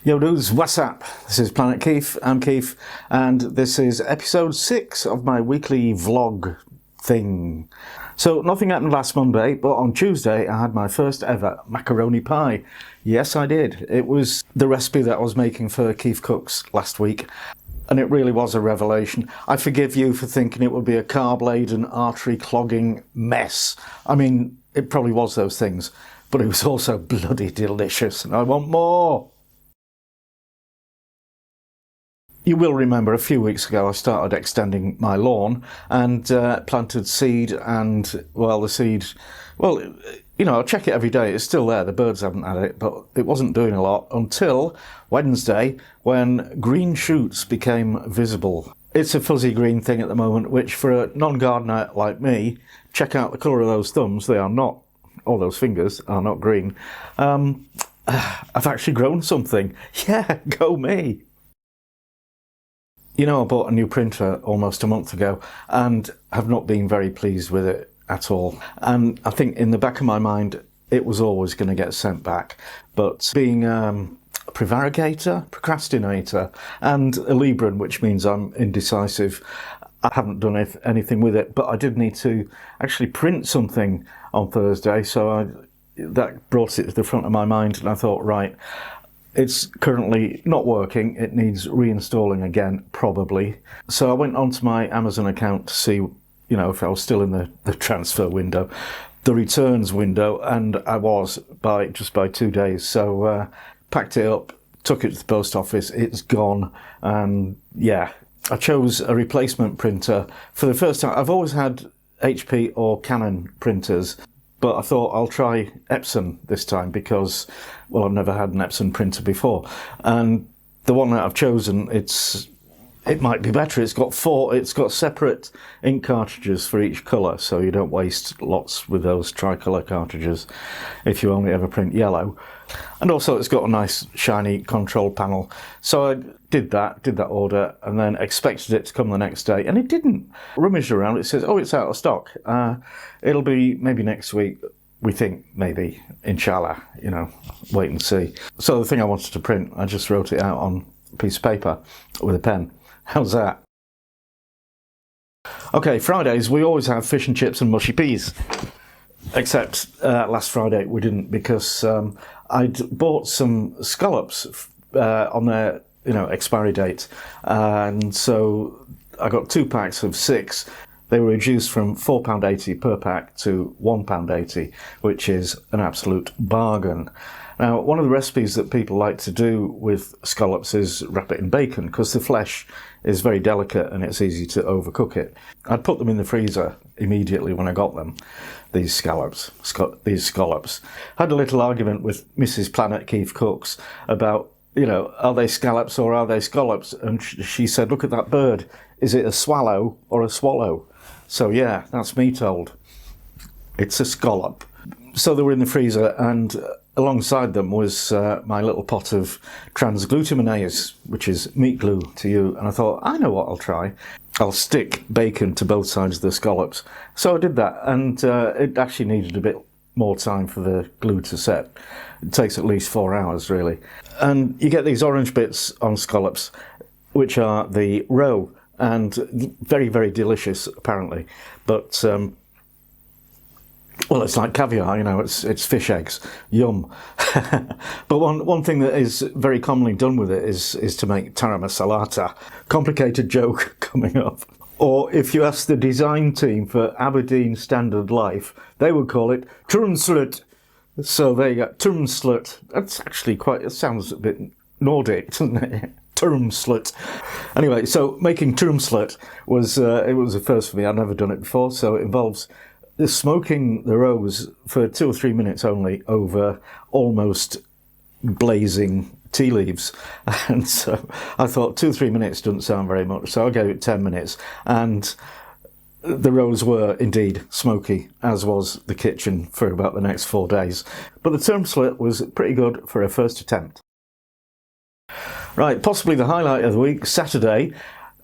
Yo dudes, what's up? This is PlanetKeef, I'm Keef, and this is episode 6 of my weekly vlog thing. So nothing happened last Monday, but on Tuesday I had my first ever macaroni pie. Yes, I did. It was the recipe that I was making for Keef Cooks last week, and it really was a revelation. I forgive you for thinking it would be a carb-laden, artery-clogging mess. I mean, it probably was those things, but it was also bloody delicious, and I want more! You will remember a few weeks ago I started extending my lawn and planted seed and, well, the seed, well, you know, I check it every day, it's still there, the birds haven't had it, but it wasn't doing a lot until Wednesday when green shoots became visible. It's a fuzzy green thing at the moment, which for a non-gardener like me, check out the colour of those thumbs, they are not, or those fingers are not green. I've actually grown something. Yeah, go me! You know, I bought a new printer almost a month ago and have not been very pleased with it at all. And I think in the back of my mind, it was always going to get sent back. But being a prevaricator, procrastinator, and a Libran, which means I'm indecisive, I haven't done anything with it. But I did need to actually print something on Thursday, so that brought it to the front of my mind, and I thought, right, it's currently not working, it needs reinstalling again, probably. So I went onto my Amazon account to see, you know, if I was still in the transfer window, the returns window, and I was just by 2 days. So packed it up, took it to the post office, it's gone, and yeah. I chose a replacement printer for the first time. I've always had HP or Canon printers, but I thought I'll try Epson this time because, well, I've never had an Epson printer before. And the one that I've chosen, it might be better. It's got separate ink cartridges for each colour, so you don't waste lots with those tricolour cartridges if you only ever print yellow. And also it's got a nice shiny control panel. So I did that order, and then expected it to come the next day, and it didn't. Rummaged around, it says, oh, it's out of stock. It'll be maybe next week, we think, maybe, inshallah, you know, wait and see. So the thing I wanted to print, I just wrote it out on a piece of paper with a pen. How's that? Okay, Fridays, we always have fish and chips and mushy peas. Except last Friday we didn't, because I'd bought some scallops on their, you know, expiry date, and so I got 2 packs of 6. They were reduced from £4.80 per pack to £1.80, which is an absolute bargain. Now, one of the recipes that people like to do with scallops is wrap it in bacon, because the flesh is very delicate and it's easy to overcook it. I'd put them in the freezer immediately when I got them, these scallops. Had a little argument with Mrs. PlanetKeef Cooks about, you know, are they scallops or are they scallops? And she said, look at that bird. Is it a swallow or a swallow? So yeah, that's me told. It's a scallop. So they were in the freezer, and alongside them was my little pot of transglutaminase, which is meat glue to you. And I thought, I know what I'll try. I'll stick bacon to both sides of the scallops. So I did that, and it actually needed a bit more time for the glue to set. It takes at least 4 hours, really. And you get these orange bits on scallops, which are the roe, and very, very delicious, apparently. But well, it's like caviar, you know, it's fish eggs. Yum. But one thing that is very commonly done with it is to make taramasalata. Complicated joke coming up. Or if you ask the design team for Aberdeen Standard Life, they would call it trmslt. So there you go, trmslt. That's actually it sounds a bit Nordic, doesn't it? Trmslt. Anyway, so making trmslt was it was a first for me. I'd never done it before, so it involves smoking the roes for 2 or 3 minutes only over almost blazing tea leaves. And so I thought 2 or 3 minutes doesn't sound very much, so I gave it 10 minutes, and the roes were indeed smoky, as was the kitchen for about the next 4 days. But the trmslt was pretty good for a first attempt. Right, possibly the highlight of the week, Saturday,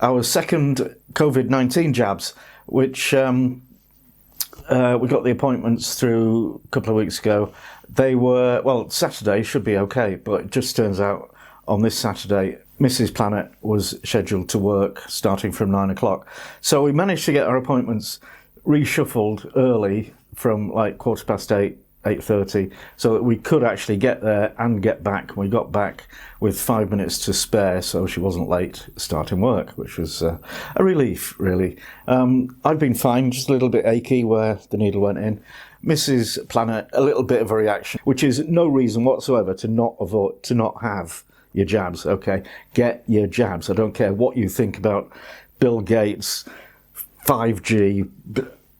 our second COVID-19 jabs, which we got the appointments through a couple of weeks ago. They were, well, Saturday should be okay, but it just turns out on this Saturday, Mrs. Planet was scheduled to work starting from 9 o'clock. So we managed to get our appointments reshuffled early from like 8:15, 8:30, so that we could actually get there and get back. We got back with 5 minutes to spare, so she wasn't late starting work, which was a relief, really. I've been fine, just a little bit achy where the needle went in. Mrs. Planet, a little bit of a reaction, which is no reason whatsoever to not have your jabs, okay? Get your jabs. I don't care what you think about Bill Gates, 5G,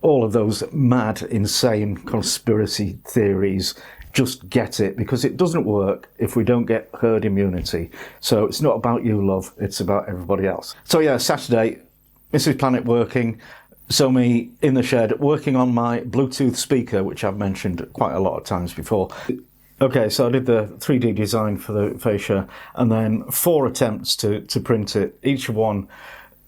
all of those mad, insane conspiracy theories. Just get it, because it doesn't work if we don't get herd immunity. So it's not about you, love, it's about everybody else. So yeah, Saturday, Mrs. Planet working, so me in the shed working on my Bluetooth speaker, which I've mentioned quite a lot of times before. Okay, so I did the 3D design for the fascia and then 4 attempts to print it. Each one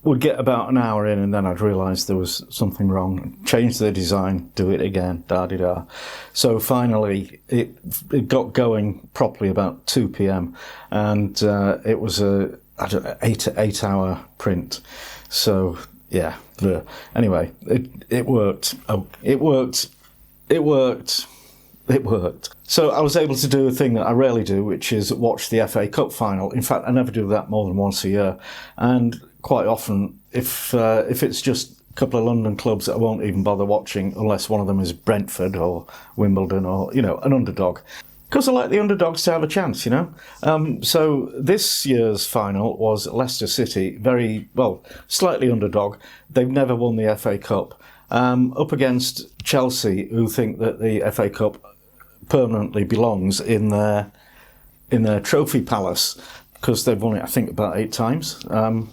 would get about an hour in, and then I'd realise there was something wrong. Change the design, do it again, da-di-da. So finally, it got going properly about 2 p.m. and it was a 8-hour print. So yeah, anyway, it worked. Oh, it worked. So I was able to do a thing that I rarely do, which is watch the FA Cup final. In fact, I never do that more than once a year. And quite often, if it's just a couple of London clubs that I won't even bother watching unless one of them is Brentford or Wimbledon or, you know, an underdog. Because I like the underdogs to have a chance, you know. So this year's final was Leicester City, very, well, slightly underdog. They've never won the FA Cup. Up against Chelsea, who think that the FA Cup permanently belongs in their trophy palace, because they've won it, I think, about 8 times.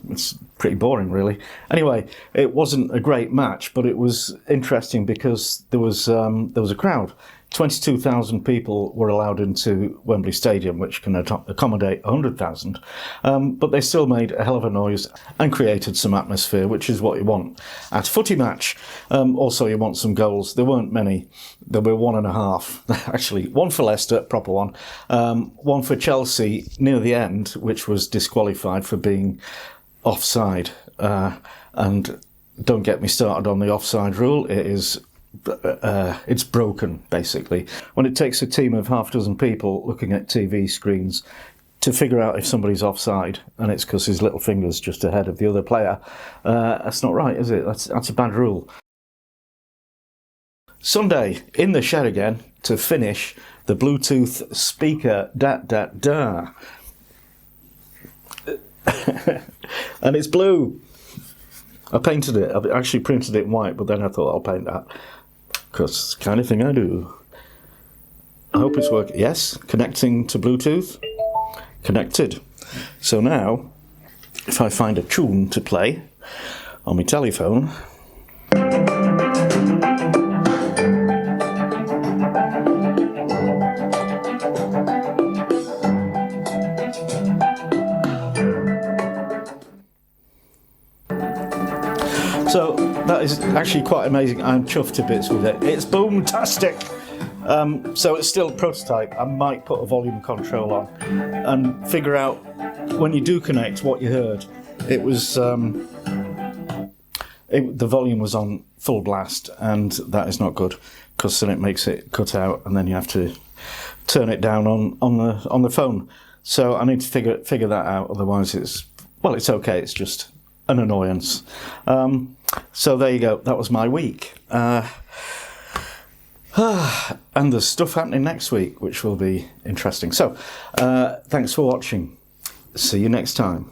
It's pretty boring, really. Anyway, it wasn't a great match, but it was interesting because there was a crowd. 22,000 people were allowed into Wembley Stadium, which can accommodate 100,000. But they still made a hell of a noise and created some atmosphere, which is what you want at a footy match. Also, you want some goals. There weren't many. There were 1.5, actually. One for Leicester, proper one. One for Chelsea near the end, which was disqualified for being offside. And don't get me started on the offside rule. It's broken, basically. When it takes a team of half a dozen people looking at TV screens to figure out if somebody's offside, and it's because his little finger's just ahead of the other player, that's not right, is it? That's a bad rule. Sunday, in the shed again, to finish the Bluetooth speaker, and it's blue. I painted it. I actually printed it in white, but then I thought I'll paint that, because it's the kind of thing I do. I hope it's working. Yes, connecting to Bluetooth. Connected. So now, if I find a tune to play on my telephone. So that is actually quite amazing. I'm chuffed to bits with it. It's boom-tastic. So it's still a prototype. I might put a volume control on and figure out when you do connect what you heard. It was the volume was on full blast, and that is not good, because then it makes it cut out, and then you have to turn it down on the phone. So I need to figure that out. Otherwise, it's okay. It's just an annoyance. So there you go. That was my week. And there's stuff happening next week, which will be interesting. So thanks for watching. See you next time.